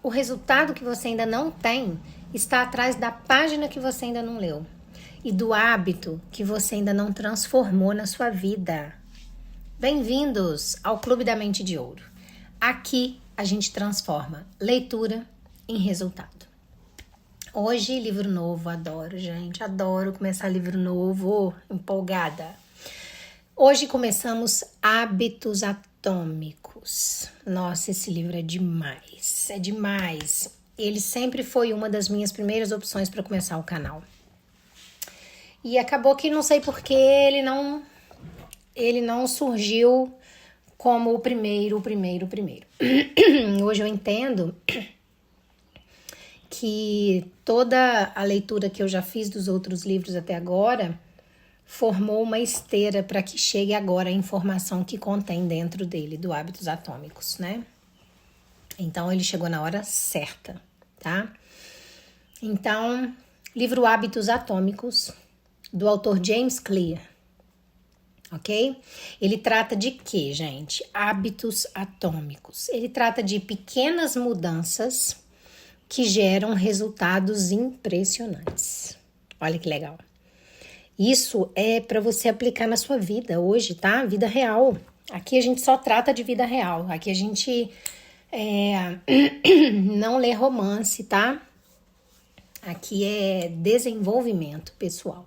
O resultado que você ainda não tem está atrás da página que você ainda não leu e do hábito que você ainda não transformou na sua vida. Bem-vindos ao Clube da Mente de Ouro. Aqui a gente transforma leitura em resultado. Hoje, livro novo, adoro, gente, adoro começar livro novo, empolgada. Hoje começamos Hábitos Atômicos. Nossa, esse livro é demais, é demais. Ele sempre foi uma das minhas primeiras opções para começar o canal. E acabou que não sei porque ele não surgiu como o primeiro. Hoje eu entendo que toda a leitura que eu já fiz dos outros livros até agora formou uma esteira para que chegue agora a informação que contém dentro dele, do Hábitos Atômicos, né? Então, ele chegou na hora certa, tá? Então, livro Hábitos Atômicos, do autor James Clear, ok? Ele trata de quê, gente? Hábitos atômicos. Ele trata de pequenas mudanças que geram resultados impressionantes. Olha que legal. Isso é para você aplicar na sua vida hoje, tá? Vida real. Aqui a gente só trata de vida real. Aqui a gente não lê romance, tá? Aqui é desenvolvimento pessoal.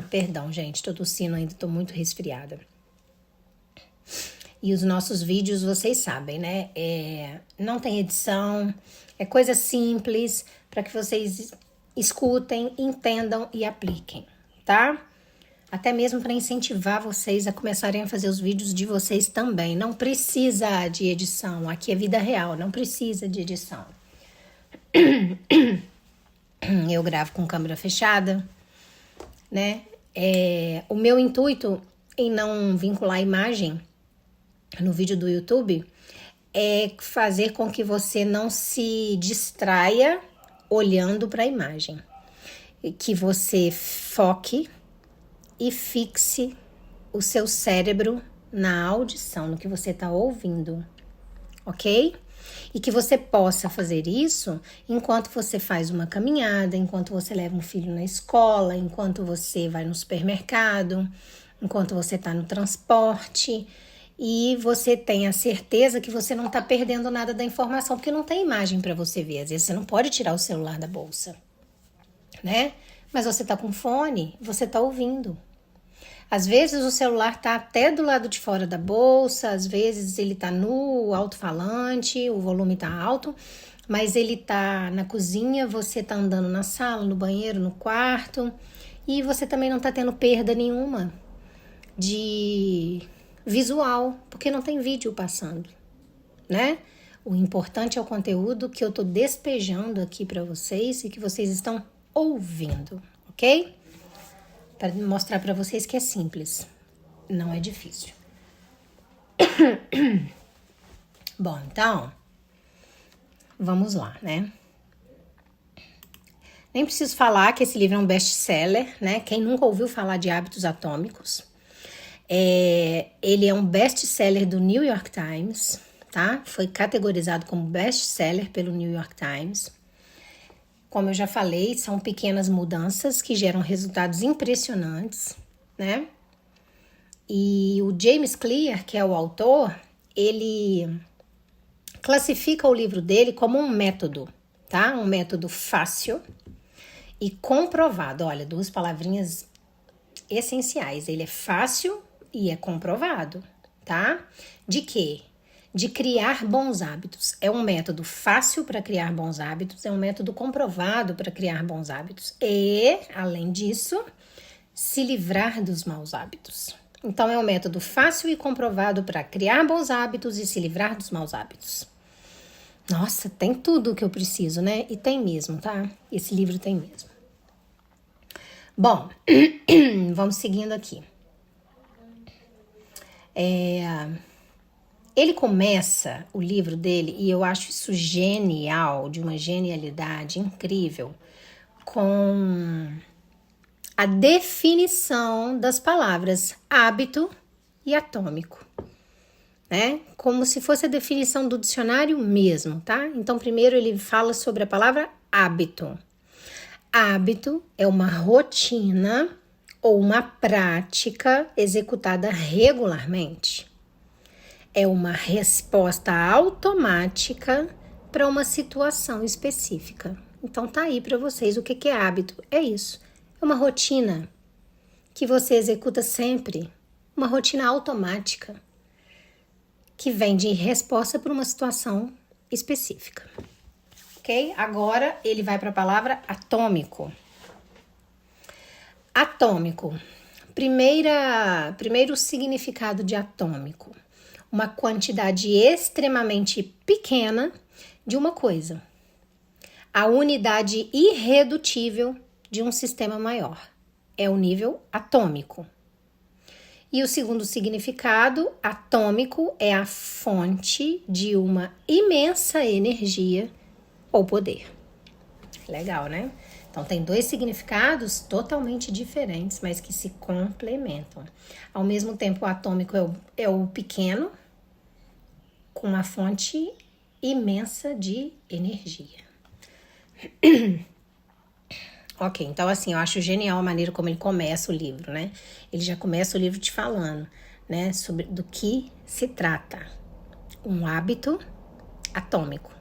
Perdão, gente, tô tossindo ainda, tô muito resfriada. E os nossos vídeos, vocês sabem, né? Não tem edição, é coisa simples para que vocês escutem, entendam e apliquem, tá? Até mesmo para incentivar vocês a começarem a fazer os vídeos de vocês também. Não precisa de edição, aqui é vida real, não precisa de edição. Eu gravo com câmera fechada, né? O meu intuito em não vincular a imagem no vídeo do YouTube é fazer com que você não se distraia olhando para a imagem, que você foque e fixe o seu cérebro na audição, no que você está ouvindo, ok? E que você possa fazer isso enquanto você faz uma caminhada, enquanto você leva um filho na escola, enquanto você vai no supermercado, enquanto você está no transporte, e você tem a certeza que você não está perdendo nada da informação, porque não tem imagem para você ver. Às vezes você não pode tirar o celular da bolsa, né? Mas você está com fone, você está ouvindo. Às vezes o celular está até do lado de fora da bolsa, às vezes ele está no alto-falante, o volume está alto, mas ele está na cozinha, você está andando na sala, no banheiro, no quarto, e você também não está tendo perda nenhuma de visual, porque não tem vídeo passando, né? O importante é o conteúdo que eu tô despejando aqui para vocês e que vocês estão ouvindo, ok? Para mostrar para vocês que é simples, não é difícil. Bom, então, vamos lá, né? Nem preciso falar que esse livro é um best-seller, né? Quem nunca ouviu falar de Hábitos Atômicos, ele é um best-seller do New York Times, tá? Foi categorizado como best-seller pelo New York Times. Como eu já falei, são pequenas mudanças que geram resultados impressionantes, né? E o James Clear, que é o autor, ele classifica o livro dele como um método, tá? Um método fácil e comprovado. Olha, duas palavrinhas essenciais. Ele é fácil e é comprovado, tá? De quê? De criar bons hábitos. É um método fácil para criar bons hábitos, é um método comprovado para criar bons hábitos e, além disso, se livrar dos maus hábitos. Então, é um método fácil e comprovado para criar bons hábitos e se livrar dos maus hábitos. Nossa, tem tudo o que eu preciso, né? E tem mesmo, tá? Esse livro tem mesmo. Bom, vamos seguindo aqui. Ele começa o livro dele, e eu acho isso genial, de uma genialidade incrível, com a definição das palavras hábito e atômico. né? Como se fosse a definição do dicionário mesmo, tá? Então, primeiro ele fala sobre a palavra hábito. Hábito é uma rotina ou uma prática executada regularmente. É uma resposta automática para uma situação específica. Então tá aí para vocês o que é hábito. É isso. É uma rotina que você executa sempre, uma rotina automática que vem de resposta para uma situação específica. Ok? Agora ele vai para a palavra atômico. Atômico. Primeiro significado de atômico. Uma quantidade extremamente pequena de uma coisa. A unidade irredutível de um sistema maior. É o nível atômico. E o segundo significado, atômico, é a fonte de uma imensa energia ou poder. Legal, né? Então, tem dois significados totalmente diferentes, mas que se complementam. Ao mesmo tempo, o atômico é o pequeno, com uma fonte imensa de energia. Ok, então assim, eu acho genial a maneira como ele começa o livro, né? Ele já começa o livro te falando, né, sobre do que se trata. Um hábito atômico.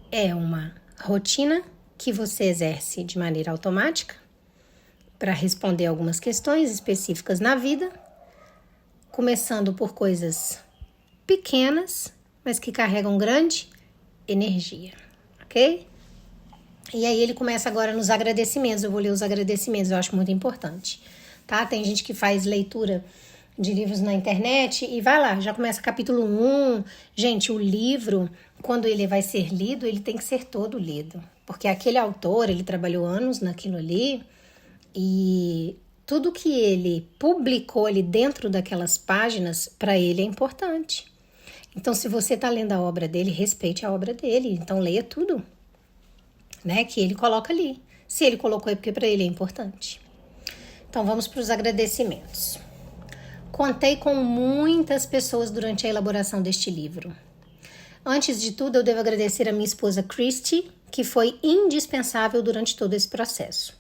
É uma rotina que você exerce de maneira automática para responder algumas questões específicas na vida, começando por coisas pequenas, mas que carregam grande energia, ok? E aí ele começa agora nos agradecimentos. Eu vou ler os agradecimentos, eu acho muito importante, tá? Tem gente que faz leitura de livros na internet e vai lá, já começa capítulo 1. Gente, o livro, quando ele vai ser lido, ele tem que ser todo lido. Porque aquele autor, ele trabalhou anos naquilo ali e tudo que ele publicou ali dentro daquelas páginas, para ele é importante. Então, se você está lendo a obra dele, respeite a obra dele. Então, leia tudo, né, que ele coloca ali. Se ele colocou é porque para ele é importante. Então vamos para os agradecimentos. Contei com muitas pessoas durante a elaboração deste livro. Antes de tudo, eu devo agradecer a minha esposa Christy, que foi indispensável durante todo esse processo.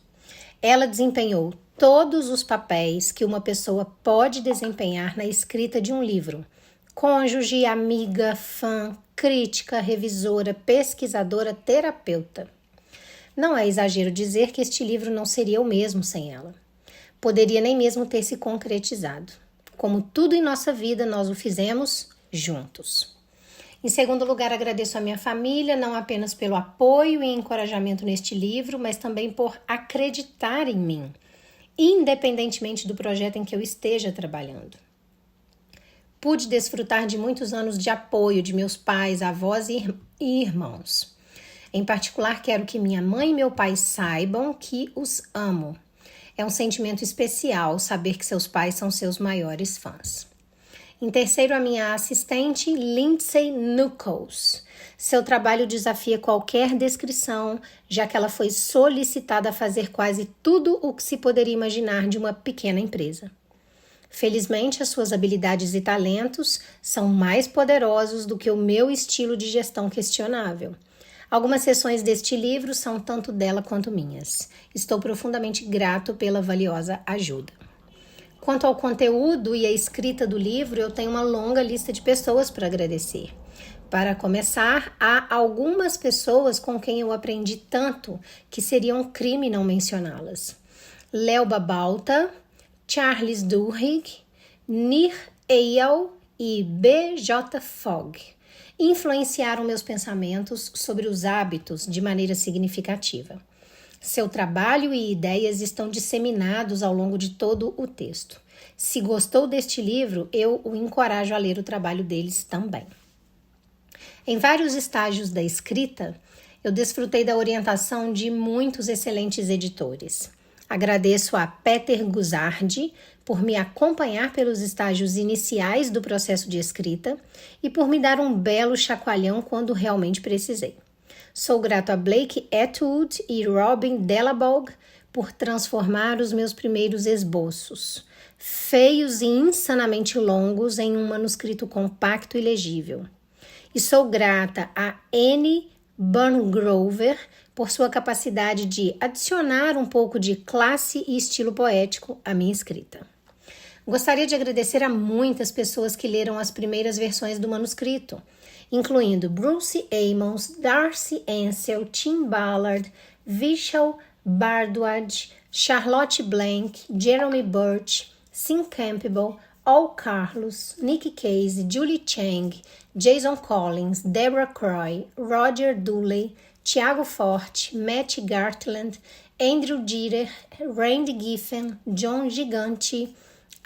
Ela desempenhou todos os papéis que uma pessoa pode desempenhar na escrita de um livro. Cônjuge, amiga, fã, crítica, revisora, pesquisadora, terapeuta. Não é exagero dizer que este livro não seria o mesmo sem ela. Poderia nem mesmo ter se concretizado. Como tudo em nossa vida, nós o fizemos juntos. Em segundo lugar, agradeço a minha família, não apenas pelo apoio e encorajamento neste livro, mas também por acreditar em mim, independentemente do projeto em que eu esteja trabalhando. Pude desfrutar de muitos anos de apoio de meus pais, avós e irmãos. Em particular, quero que minha mãe e meu pai saibam que os amo. É um sentimento especial saber que seus pais são seus maiores fãs. Em terceiro, a minha assistente, Lindsay Nichols. Seu trabalho desafia qualquer descrição, já que ela foi solicitada a fazer quase tudo o que se poderia imaginar de uma pequena empresa. Felizmente, as suas habilidades e talentos são mais poderosos do que o meu estilo de gestão questionável. Algumas seções deste livro são tanto dela quanto minhas. Estou profundamente grato pela valiosa ajuda. Quanto ao conteúdo e a escrita do livro, eu tenho uma longa lista de pessoas para agradecer. Para começar, há algumas pessoas com quem eu aprendi tanto que seria um crime não mencioná-las. Léo Babauta, Charles Duhigg, Nir Eyal e B.J. Fogg influenciaram meus pensamentos sobre os hábitos de maneira significativa. Seu trabalho e ideias estão disseminados ao longo de todo o texto. Se gostou deste livro, eu o encorajo a ler o trabalho deles também. Em vários estágios da escrita, eu desfrutei da orientação de muitos excelentes editores. Agradeço a Peter Guzzardi por me acompanhar pelos estágios iniciais do processo de escrita e por me dar um belo chacoalhão quando realmente precisei. Sou grato a Blake Atwood e Robin Delabog por transformar os meus primeiros esboços, feios e insanamente longos, em um manuscrito compacto e legível. E sou grata a Annie Burngrover por sua capacidade de adicionar um pouco de classe e estilo poético à minha escrita. Gostaria de agradecer a muitas pessoas que leram as primeiras versões do manuscrito, incluindo Bruce Ammons, Darcy Ansel, Tim Ballard, Vishal Bardwaj, Charlotte Blank, Jeremy Birch, Sim Campbell, Al Carlos, Nick Case, Julie Chang, Jason Collins, Deborah Croy, Roger Dooley, Tiago Forte, Matt Gartland, Andrew Dieter, Randy Giffen, John Gigante,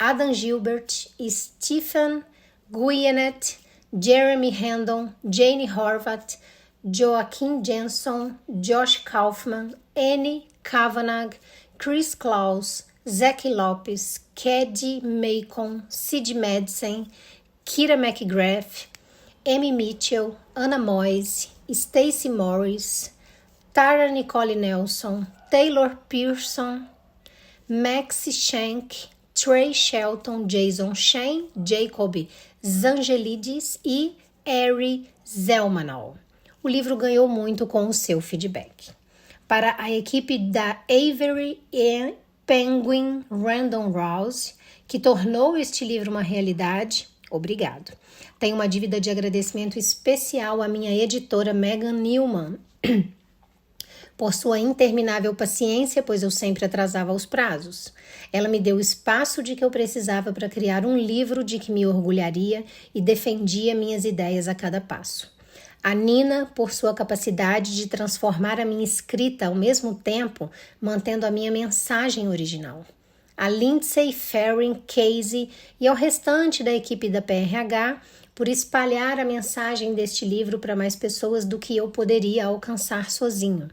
Adam Gilbert, Stephen Guyenet, Jeremy Hendon, Jane Horvath, Joaquim Jenson, Josh Kaufman, Annie Kavanagh, Chris Klaus, Zach Lopes, Keddy Macon, Sid Madsen, Kira McGrath, Amy Mitchell, Anna Moise, Stacey Morris, Tara Nicole Nelson, Taylor Pearson, Maxi Shank, Trey Shelton, Jason Shane, Jacob Zangelidis e Ari Zelmanol. O livro ganhou muito com o seu feedback. Para a equipe da Avery e Penguin Random House, que tornou este livro uma realidade, obrigado. Tenho uma dívida de agradecimento especial à minha editora Megan Newman, por sua interminável paciência, pois eu sempre atrasava os prazos. Ela me deu o espaço de que eu precisava para criar um livro de que me orgulharia e defendia minhas ideias a cada passo. A Nina, por sua capacidade de transformar a minha escrita ao mesmo tempo, mantendo a minha mensagem original. A Lindsay, Ferrin, Casey e ao restante da equipe da PRH, por espalhar a mensagem deste livro para mais pessoas do que eu poderia alcançar sozinho.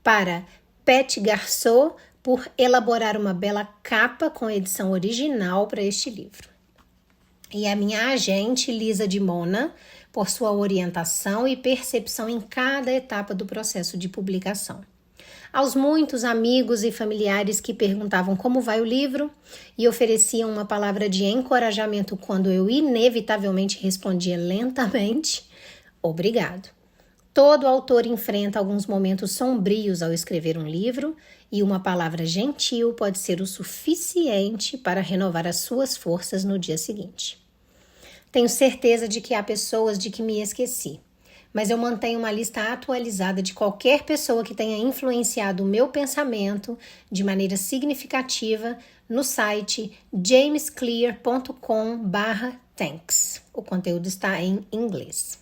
Para Pat Garçot, por elaborar uma bela capa com edição original para este livro. E a minha agente, Lisa de Mona, por sua orientação e percepção em cada etapa do processo de publicação. Aos muitos amigos e familiares que perguntavam como vai o livro e ofereciam uma palavra de encorajamento quando eu inevitavelmente respondia lentamente, obrigado. Todo autor enfrenta alguns momentos sombrios ao escrever um livro e uma palavra gentil pode ser o suficiente para renovar as suas forças no dia seguinte. Tenho certeza de que há pessoas de que me esqueci, mas eu mantenho uma lista atualizada de qualquer pessoa que tenha influenciado o meu pensamento de maneira significativa no site jamesclear.com/thanks. O conteúdo está em inglês.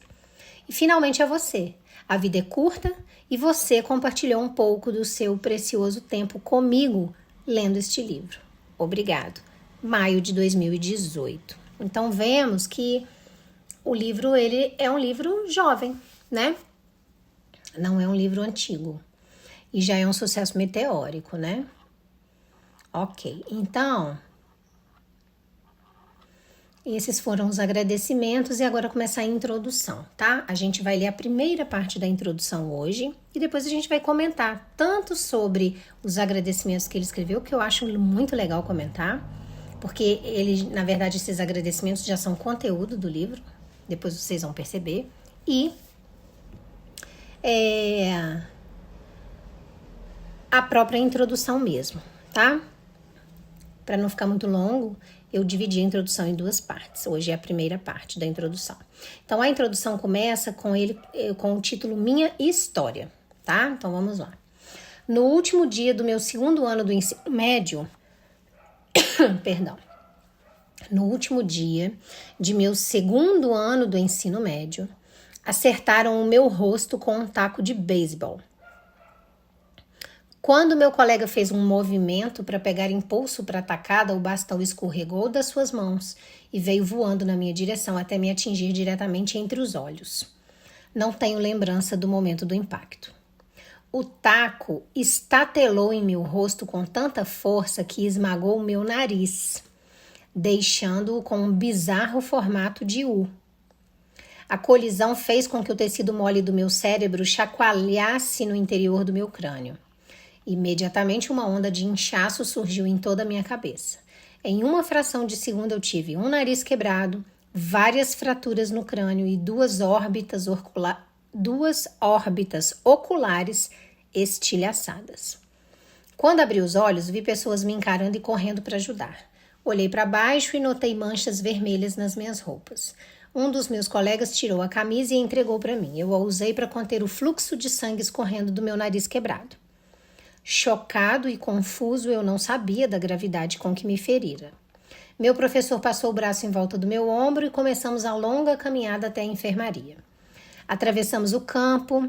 E finalmente a você. A vida é curta e você compartilhou um pouco do seu precioso tempo comigo lendo este livro. Obrigado. Maio de 2018. Então vemos que o livro ele é um livro jovem, né? Não é um livro antigo. E já é um sucesso meteórico, né? Ok, então esses foram os agradecimentos e agora começa a introdução, tá? A gente vai ler a primeira parte da introdução hoje e depois a gente vai comentar tanto sobre os agradecimentos que ele escreveu, que eu acho muito legal comentar, porque ele, na verdade, esses agradecimentos já são conteúdo do livro, depois vocês vão perceber, e a própria introdução mesmo, tá? Para não ficar muito longo, eu dividi a introdução em duas partes. Hoje é a primeira parte da introdução. Então, a introdução começa com o título Minha História, tá? Então, vamos lá. No último dia do meu segundo ano do ensino médio, no último dia de meu segundo ano do ensino médio, acertaram o meu rosto com um taco de beisebol. Quando meu colega fez um movimento para pegar impulso para a tacada, o bastão escorregou das suas mãos e veio voando na minha direção até me atingir diretamente entre os olhos. Não tenho lembrança do momento do impacto. O taco estatelou em meu rosto com tanta força que esmagou meu nariz, deixando-o com um bizarro formato de U. A colisão fez com que o tecido mole do meu cérebro chacoalhasse no interior do meu crânio. Imediatamente uma onda de inchaço surgiu em toda a minha cabeça. Em uma fração de segundo eu tive um nariz quebrado, várias fraturas no crânio e duas órbitas oculares estilhaçadas. Quando abri os olhos, vi pessoas me encarando e correndo para ajudar. Olhei para baixo e notei manchas vermelhas nas minhas roupas. Um dos meus colegas tirou a camisa e entregou para mim. Eu a usei para conter o fluxo de sangue escorrendo do meu nariz quebrado. Chocado e confuso, eu não sabia da gravidade com que me ferira. Meu professor passou o braço em volta do meu ombro e começamos a longa caminhada até a enfermaria. Atravessamos o campo,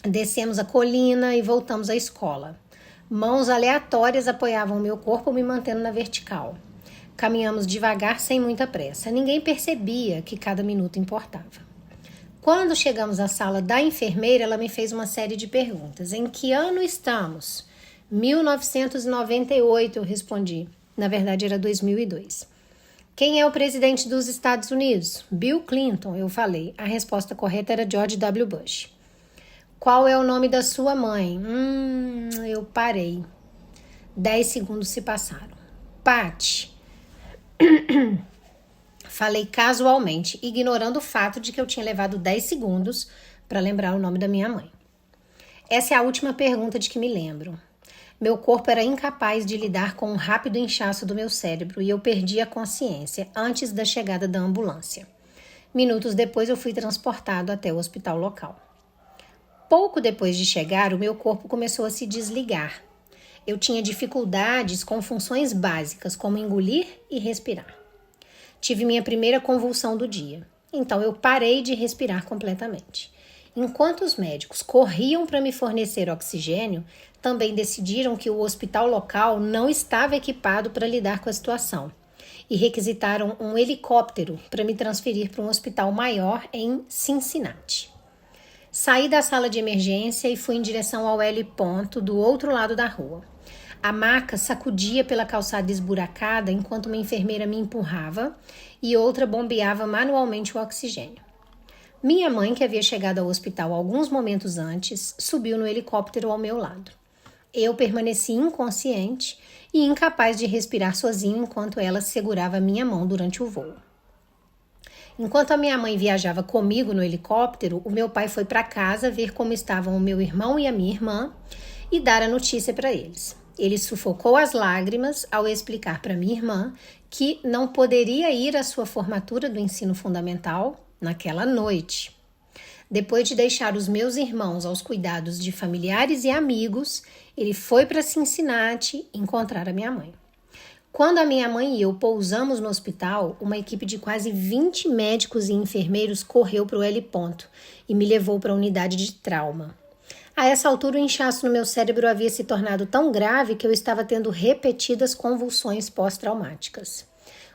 descemos a colina e voltamos à escola. Mãos aleatórias apoiavam meu corpo, me mantendo na vertical. Caminhamos devagar, sem muita pressa. Ninguém percebia que cada minuto importava. Quando chegamos à sala da enfermeira, ela me fez uma série de perguntas. Em que ano estamos? 1998, eu respondi. Na verdade, era 2002. Quem é o presidente dos Estados Unidos? Bill Clinton, eu falei. A resposta correta era George W. Bush. Qual é o nome da sua mãe? Eu parei. 10 segundos se passaram. Pat. Falei casualmente, ignorando o fato de que eu tinha levado 10 segundos para lembrar o nome da minha mãe. Essa é a última pergunta de que me lembro. Meu corpo era incapaz de lidar com o rápido inchaço do meu cérebro e eu perdi a consciência antes da chegada da ambulância. Minutos depois eu fui transportado até o hospital local. Pouco depois de chegar, o meu corpo começou a se desligar. Eu tinha dificuldades com funções básicas, como engolir e respirar. Tive minha primeira convulsão do dia. Então eu parei de respirar completamente. Enquanto os médicos corriam para me fornecer oxigênio, também decidiram que o hospital local não estava equipado para lidar com a situação e requisitaram um helicóptero para me transferir para um hospital maior em Cincinnati. Saí da sala de emergência e fui em direção ao L ponto do outro lado da rua. A maca sacudia pela calçada esburacada enquanto uma enfermeira me empurrava e outra bombeava manualmente o oxigênio. Minha mãe, que havia chegado ao hospital alguns momentos antes, subiu no helicóptero ao meu lado. Eu permaneci inconsciente e incapaz de respirar sozinho enquanto ela segurava minha mão durante o voo. Enquanto a minha mãe viajava comigo no helicóptero, o meu pai foi para casa ver como estavam o meu irmão e a minha irmã e dar a notícia para eles. Ele sufocou as lágrimas ao explicar para minha irmã que não poderia ir à sua formatura do ensino fundamental naquela noite. Depois de deixar os meus irmãos aos cuidados de familiares e amigos, ele foi para Cincinnati encontrar a minha mãe. Quando a minha mãe e eu pousamos no hospital, uma equipe de quase 20 médicos e enfermeiros correu para o L ponto e me levou para a unidade de trauma. A essa altura, o inchaço no meu cérebro havia se tornado tão grave que eu estava tendo repetidas convulsões pós-traumáticas.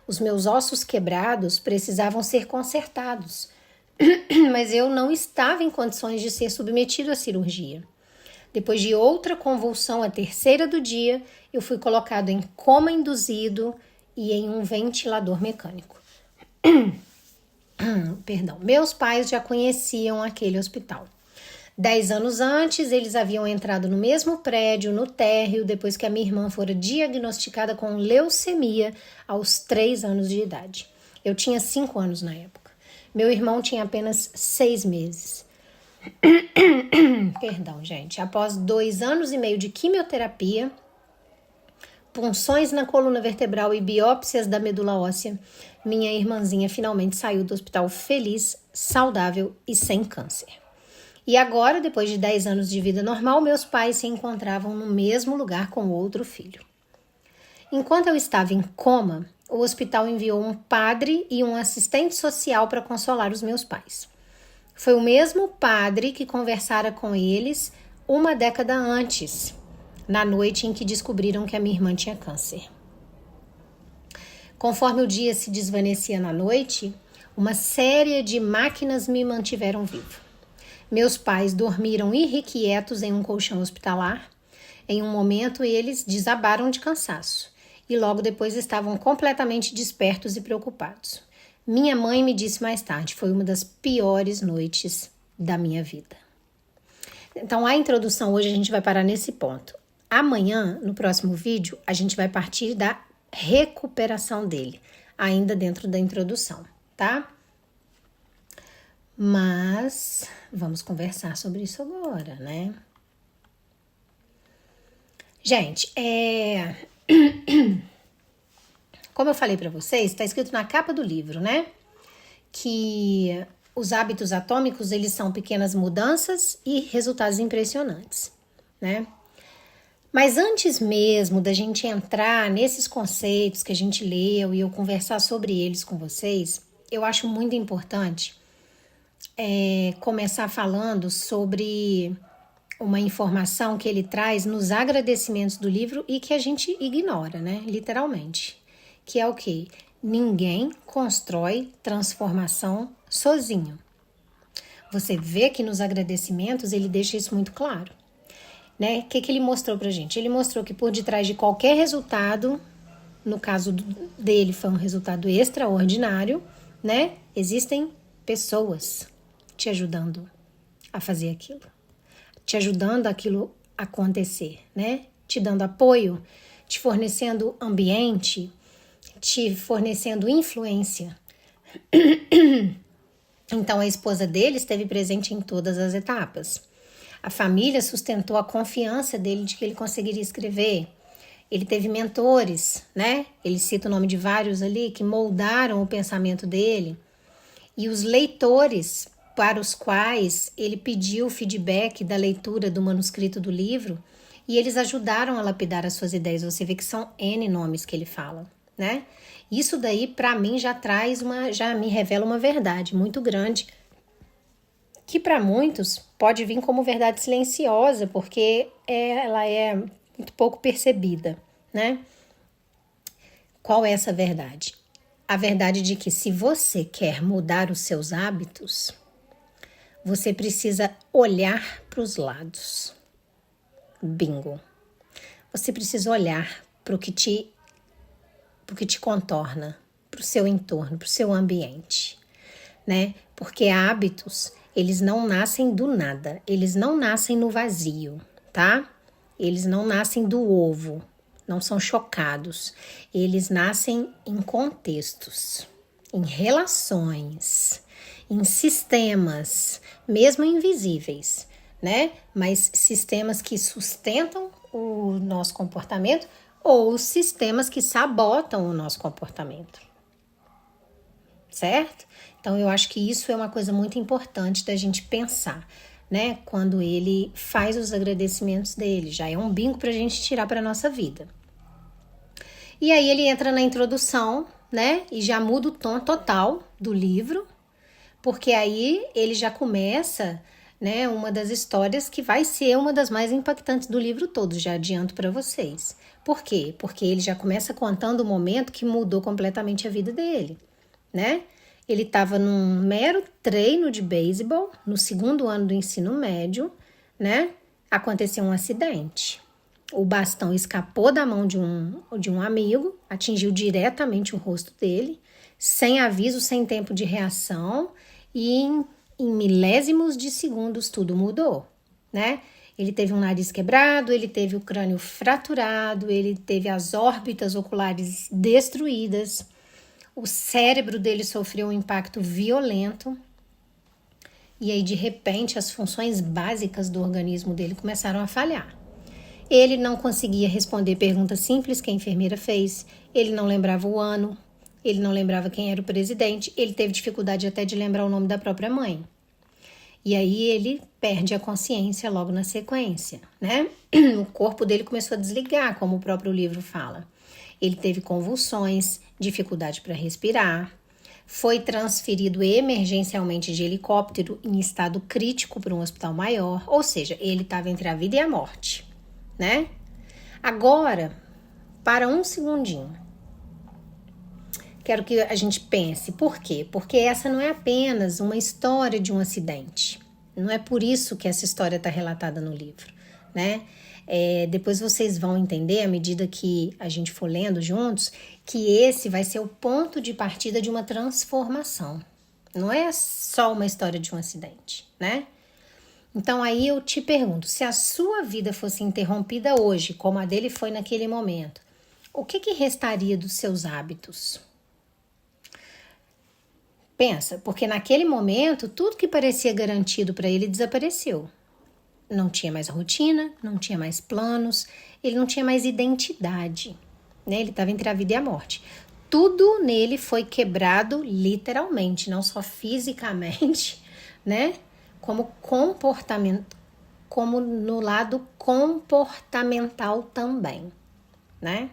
Os meus ossos quebrados precisavam ser consertados, mas eu não estava em condições de ser submetido à cirurgia. Depois de outra convulsão, a terceira do dia, eu fui colocado em coma induzido e em um ventilador mecânico. Meus pais já conheciam aquele hospital. 10 anos antes, eles haviam entrado no mesmo prédio, no térreo, depois que a minha irmã fora diagnosticada com leucemia aos 3 anos de idade. Eu tinha 5 anos na época. Meu irmão tinha apenas 6 meses. Após 2 anos e meio de quimioterapia, punções na coluna vertebral e biópsias da medula óssea, minha irmãzinha finalmente saiu do hospital feliz, saudável e sem câncer. E agora, depois de 10 anos de vida normal, meus pais se encontravam no mesmo lugar com outro filho. Enquanto eu estava em coma, o hospital enviou um padre e um assistente social para consolar os meus pais. Foi o mesmo padre que conversara com eles 1 década antes, na noite em que descobriram que a minha irmã tinha câncer. Conforme o dia se desvanecia na noite, uma série de máquinas me mantiveram vivo. Meus pais dormiram irrequietos em um colchão hospitalar. Em um momento, eles desabaram de cansaço e logo depois estavam completamente despertos e preocupados. Minha mãe me disse mais tarde, foi uma das piores noites da minha vida. Então, a introdução hoje a gente vai parar nesse ponto. Amanhã, no próximo vídeo, a gente vai partir da recuperação dele, ainda dentro da introdução, tá? Mas vamos conversar sobre isso agora, né? Gente, como eu falei para vocês, está escrito na capa do livro, né? Que os hábitos atômicos, eles são pequenas mudanças e resultados impressionantes, né? Mas antes mesmo da gente entrar nesses conceitos que a gente leu e eu conversar sobre eles com vocês, eu acho muito importante começar falando sobre uma informação que ele traz nos agradecimentos do livro e que a gente ignora, né? Literalmente. Que é o quê? Ninguém constrói transformação sozinho. Você vê que nos agradecimentos ele deixa isso muito claro, né? O que ele mostrou pra gente? Ele mostrou que por detrás de qualquer resultado, no caso dele foi um resultado extraordinário, né? Existem pessoas te ajudando a fazer aquilo, te ajudando aquilo acontecer, né? Te dando apoio, te fornecendo ambiente, te fornecendo influência. Então a esposa dele esteve presente em todas as etapas. A família sustentou a confiança dele de que ele conseguiria escrever. Ele teve mentores, né? Ele cita o nome de vários ali que moldaram o pensamento dele. E os leitores para os quais ele pediu feedback da leitura do manuscrito do livro e eles ajudaram a lapidar as suas ideias. Você vê que são N nomes que ele fala, né? Isso daí, para mim, já me revela uma verdade muito grande, que para muitos pode vir como verdade silenciosa, porque ela é muito pouco percebida, né? Qual é essa verdade? A verdade de que se você quer mudar os seus hábitos, você precisa olhar para os lados. Bingo. Você precisa olhar para o que te contorna, para o seu entorno, para o seu ambiente, né? Porque hábitos, eles não nascem do nada, eles não nascem no vazio, tá? Eles não nascem do ovo, não são chocados. Eles nascem em contextos, em relações, em sistemas, mesmo invisíveis, né? Mas sistemas que sustentam o nosso comportamento ou sistemas que sabotam o nosso comportamento, certo? Então, eu acho que isso é uma coisa muito importante da gente pensar, né? Quando ele faz os agradecimentos dele, já é um bingo para a gente tirar para a nossa vida. E aí ele entra na introdução, né? E já muda o tom total do livro, porque aí ele já começa, né, uma das histórias que vai ser uma das mais impactantes do livro todo, já adianto para vocês. Por quê? Porque ele já começa contando o momento que mudou completamente a vida dele, né? Ele estava num mero treino de beisebol, no segundo ano do ensino médio, né? Aconteceu um acidente. O bastão escapou da mão de um amigo, atingiu diretamente o rosto dele, sem aviso, sem tempo de reação, e em milésimos de segundos tudo mudou, né? Ele teve um nariz quebrado, ele teve o crânio fraturado, ele teve as órbitas oculares destruídas, o cérebro dele sofreu um impacto violento, e aí de repente as funções básicas do organismo dele começaram a falhar. Ele não conseguia responder perguntas simples que a enfermeira fez, ele não lembrava o ano, ele não lembrava quem era o presidente, ele teve dificuldade até de lembrar o nome da própria mãe. E aí ele perde a consciência logo na sequência, né? O corpo dele começou a desligar, como o próprio livro fala. Ele teve convulsões, dificuldade para respirar, foi transferido emergencialmente de helicóptero em estado crítico para um hospital maior, ou seja, ele estava entre a vida e a morte, né? Agora, para um segundinho, quero que a gente pense, por quê? Porque essa não é apenas uma história de um acidente. Não é por isso que essa história está relatada no livro, né? Depois vocês vão entender, à medida que a gente for lendo juntos, que esse vai ser o ponto de partida de uma transformação. Não é só uma história de um acidente, né? Então aí eu te pergunto, se a sua vida fosse interrompida hoje, como a dele foi naquele momento, o que restaria dos seus hábitos? Pensa, porque naquele momento tudo que parecia garantido para ele desapareceu. Não tinha mais rotina, não tinha mais planos, ele não tinha mais identidade, né? Ele estava entre a vida e a morte. Tudo nele foi quebrado literalmente, não só fisicamente, né? Como comportamento, como no lado comportamental também, né?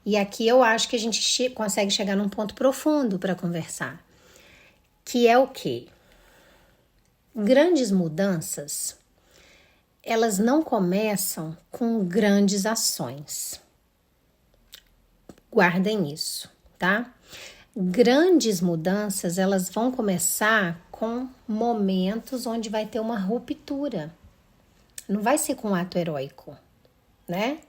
E aqui eu acho que a gente consegue chegar num ponto profundo para conversar, que é o quê? Grandes mudanças, elas não começam com grandes ações. Guardem isso, tá? Grandes mudanças, elas vão começar com momentos onde vai ter uma ruptura. Não vai ser com um ato heróico, né?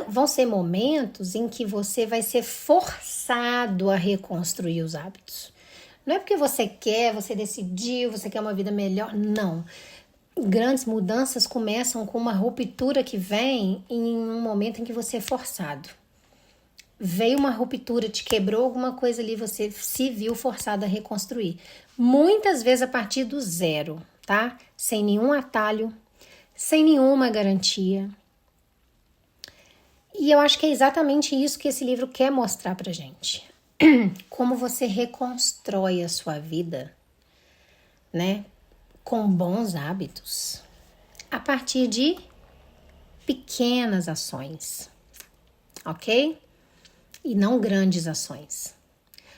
Vão ser momentos em que você vai ser forçado a reconstruir os hábitos. Não é porque você quer, você decidiu, você quer uma vida melhor, não. Grandes mudanças começam com uma ruptura que vem em um momento em que você é forçado. Veio uma ruptura, te quebrou alguma coisa ali, você se viu forçado a reconstruir. Muitas vezes a partir do zero, tá? Sem nenhum atalho, sem nenhuma garantia. E eu acho que é exatamente isso que esse livro quer mostrar pra gente. Como você reconstrói a sua vida, né? Com bons hábitos. A partir de pequenas ações, ok? E não grandes ações.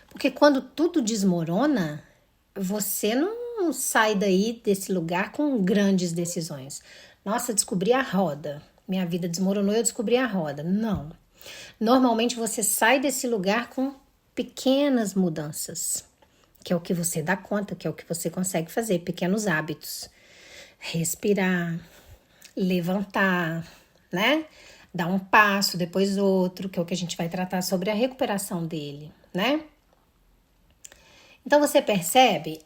Porque quando tudo desmorona, você não sai daí desse lugar com grandes decisões. Nossa, descobri a roda. Minha vida desmoronou, eu descobri a roda. Não. Normalmente você sai desse lugar com pequenas mudanças, que é o que você dá conta, que é o que você consegue fazer, pequenos hábitos. Respirar, levantar, né? Dar um passo, depois outro, que é o que a gente vai tratar sobre a recuperação dele, né? Então você percebe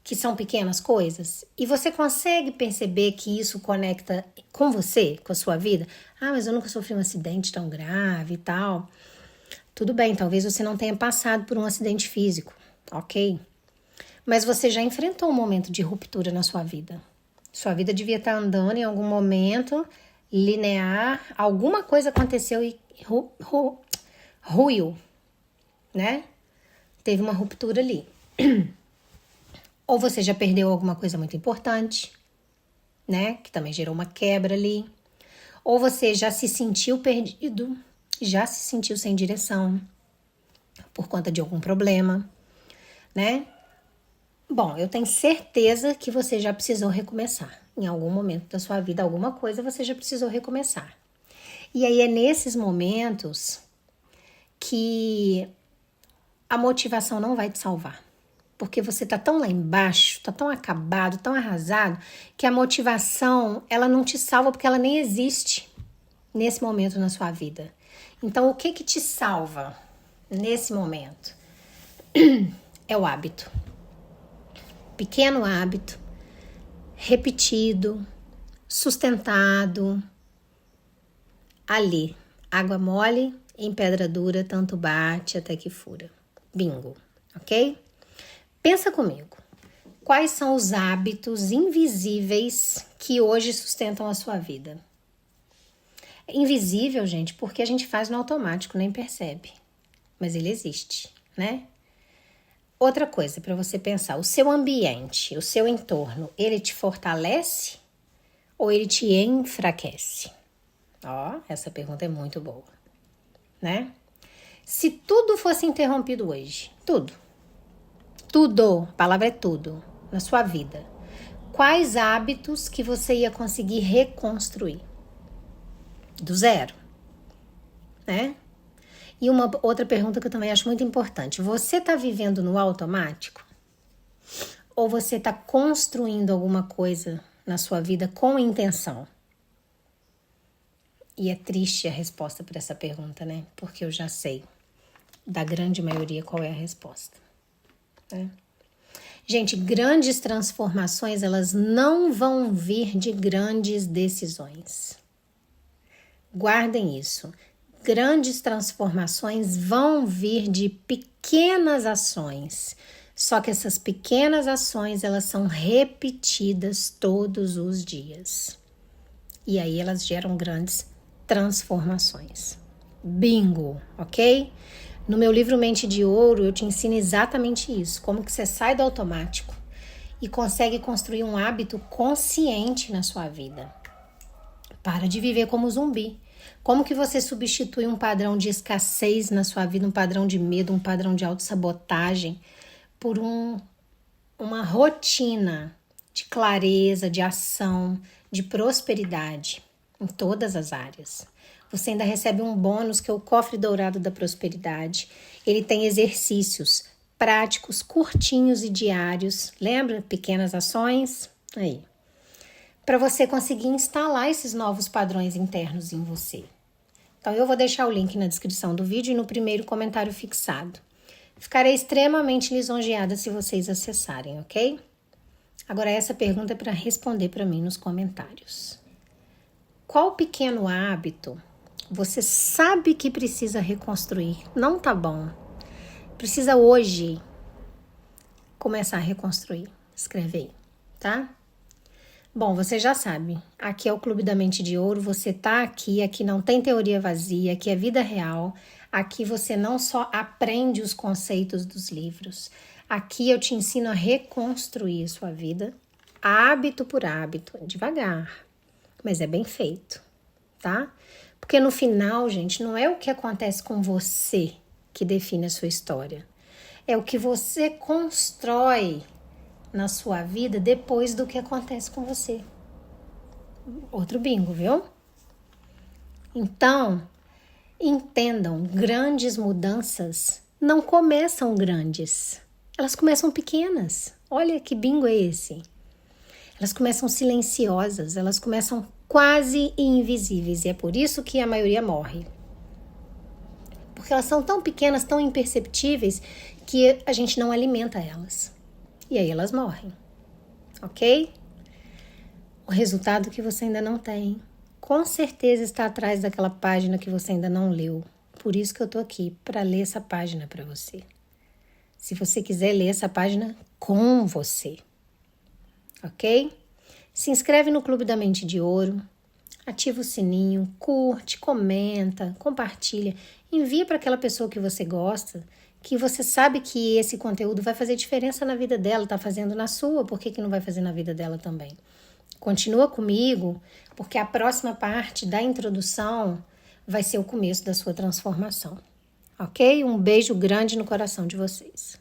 que são pequenas coisas e você consegue perceber que isso conecta com você, com a sua vida. Ah, mas eu nunca sofri um acidente tão grave e tal. Tudo bem, talvez você não tenha passado por um acidente físico, ok? Mas você já enfrentou um momento de ruptura na sua vida. Sua vida devia estar andando em algum momento linear, alguma coisa aconteceu e ruiu, né? Teve uma ruptura ali. Ou você já perdeu alguma coisa muito importante, né? Que também gerou uma quebra ali. Ou você já se sentiu perdido, já se sentiu sem direção por conta de algum problema, né? Bom, eu tenho certeza que você já precisou recomeçar. Em algum momento da sua vida, alguma coisa você já precisou recomeçar. E aí é nesses momentos que a motivação não vai te salvar. Porque você tá tão lá embaixo, tá tão acabado, tão arrasado, que a motivação, ela não te salva porque ela nem existe nesse momento na sua vida. Então, o que te salva nesse momento? É o hábito. Pequeno hábito, repetido, sustentado, ali. Água mole em pedra dura, tanto bate até que fura. Bingo, ok? Pensa comigo. Quais são os hábitos invisíveis que hoje sustentam a sua vida? É invisível, gente, porque a gente faz no automático, nem percebe. Mas ele existe, né? Outra coisa para você pensar, o seu ambiente, o seu entorno, ele te fortalece ou ele te enfraquece? Ó, essa pergunta é muito boa, né? Se tudo fosse interrompido hoje, tudo, a palavra é tudo, na sua vida, quais hábitos que você ia conseguir reconstruir? Do zero, né? E uma outra pergunta que eu também acho muito importante. Você está vivendo no automático? Ou você está construindo alguma coisa na sua vida com intenção? E é triste a resposta para essa pergunta, né? Porque eu já sei, da grande maioria, qual é a resposta, né? Gente, grandes transformações, elas não vão vir de grandes decisões. Guardem isso. Grandes transformações vão vir de pequenas ações. Só que essas pequenas ações, elas são repetidas todos os dias. E aí elas geram grandes transformações. Bingo, ok? No meu livro Mente de Ouro, eu te ensino exatamente isso. Como que você sai do automático e consegue construir um hábito consciente na sua vida. Para de viver como zumbi. Como que você substitui um padrão de escassez na sua vida, um padrão de medo, um padrão de autossabotagem, por uma rotina de clareza, de ação, de prosperidade em todas as áreas. Você ainda recebe um bônus que é o cofre dourado da prosperidade. Ele tem exercícios práticos, curtinhos e diários. Lembra? Pequenas ações. Aí. Para você conseguir instalar esses novos padrões internos em você. Então, eu vou deixar o link na descrição do vídeo e no primeiro comentário fixado. Ficarei extremamente lisonjeada se vocês acessarem, ok? Agora, essa pergunta é para responder para mim nos comentários. Qual pequeno hábito você sabe que precisa reconstruir? Não tá bom. Precisa hoje começar a reconstruir. Escreve aí, tá? Bom, você já sabe, aqui é o Clube da Mente de Ouro, você tá aqui não tem teoria vazia, aqui é vida real, aqui você não só aprende os conceitos dos livros, aqui eu te ensino a reconstruir a sua vida, hábito por hábito, devagar, mas é bem feito, tá? Porque no final, gente, não é o que acontece com você que define a sua história, é o que você constrói na sua vida depois do que acontece com você. Outro bingo, viu? Então, entendam, grandes mudanças não começam grandes. Elas começam pequenas. Olha que bingo é esse. Elas começam silenciosas, elas começam quase invisíveis. E é por isso que a maioria morre. Porque elas são tão pequenas, tão imperceptíveis, que a gente não alimenta elas. E aí elas morrem, ok? O resultado que você ainda não tem, com certeza está atrás daquela página que você ainda não leu. Por isso que eu tô aqui, para ler essa página para você. Se você quiser ler essa página com você, ok? Se inscreve no Clube da Mente de Ouro, ativa o sininho, curte, comenta, compartilha, envia para aquela pessoa que você gosta, que você sabe que esse conteúdo vai fazer diferença na vida dela, tá fazendo na sua, por que não vai fazer na vida dela também? Continua comigo, porque a próxima parte da introdução vai ser o começo da sua transformação, ok? Um beijo grande no coração de vocês.